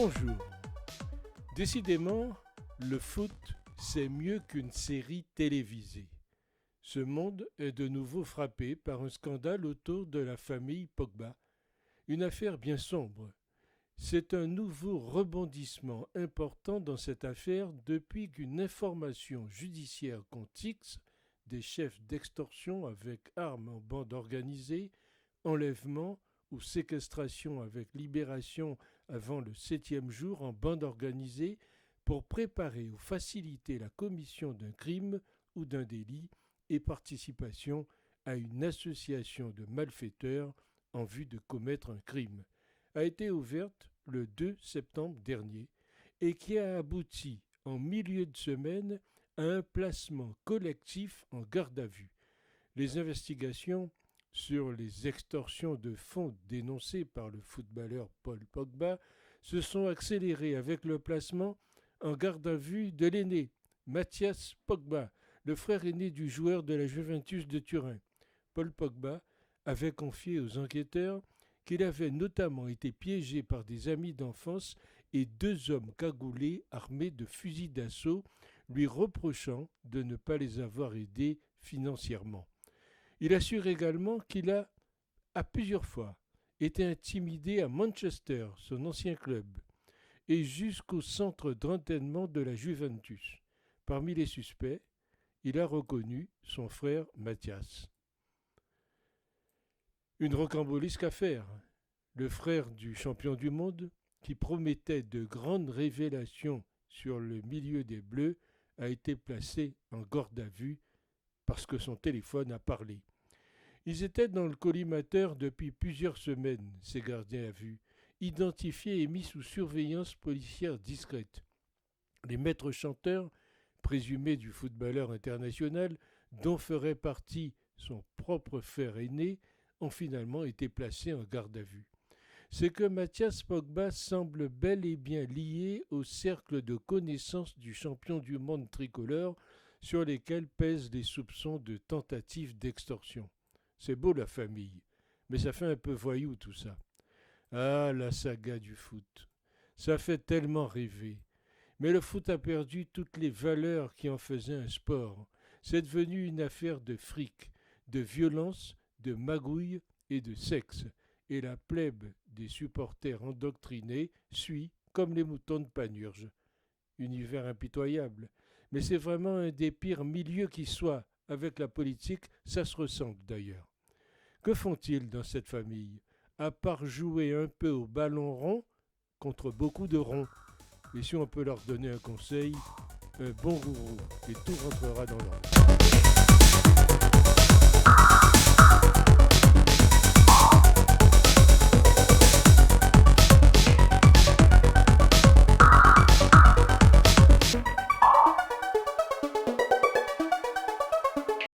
Bonjour. Décidément, le foot, c'est mieux qu'une série télévisée. Ce monde est de nouveau frappé par un scandale autour de la famille Pogba. Une affaire bien sombre. C'est un nouveau rebondissement important dans cette affaire depuis qu'une information judiciaire contre X, des chefs d'extorsion avec armes en bande organisée, enlèvement ou séquestration avec libération avant le 7e jour en bande organisée pour préparer ou faciliter la commission d'un crime ou d'un délit et participation à une association de malfaiteurs en vue de commettre un crime, a été ouverte le 2 septembre dernier et qui a abouti en milieu de semaine à un placement collectif en garde à vue. Les investigations sur les extorsions de fonds dénoncées par le footballeur Paul Pogba se sont accélérées avec le placement en garde à vue de l'aîné, Mathias Pogba, le frère aîné du joueur de la Juventus de Turin. Paul Pogba avait confié aux enquêteurs qu'il avait notamment été piégé par des amis d'enfance et 2 hommes cagoulés armés de fusils d'assaut, lui reprochant de ne pas les avoir aidés financièrement. Il assure également qu'il a, à plusieurs fois, été intimidé à Manchester, son ancien club, et jusqu'au centre d'entraînement de la Juventus. Parmi les suspects, il a reconnu son frère Mathias. Une rocambolesque affaire. Le frère du champion du monde, qui promettait de grandes révélations sur le milieu des Bleus, a été placé en garde à vue parce que son téléphone a parlé. Ils étaient dans le collimateur depuis plusieurs semaines, ces gardiens à vue, identifiés et mis sous surveillance policière discrète. Les maîtres chanteurs, présumés du footballeur international, dont ferait partie son propre frère aîné, ont finalement été placés en garde à vue. C'est que Mathias Pogba semble bel et bien lié au cercle de connaissances du champion du monde tricolore sur lesquels pèsent les soupçons de tentative d'extorsion. C'est beau la famille, mais ça fait un peu voyou tout ça. Ah, la saga du foot. Ça fait tellement rêver. Mais le foot a perdu toutes les valeurs qui en faisaient un sport. C'est devenu une affaire de fric, de violence, de magouille et de sexe. Et la plèbe des supporters endoctrinés suit comme les moutons de Panurge. Univers impitoyable. Mais c'est vraiment un des pires milieux qui soit. Avec la politique, ça se ressemble d'ailleurs. Que font-ils dans cette famille, à part jouer un peu au ballon rond contre beaucoup de ronds? Et si on peut leur donner un conseil, un bon rourou, et tout rentrera dans l'ordre.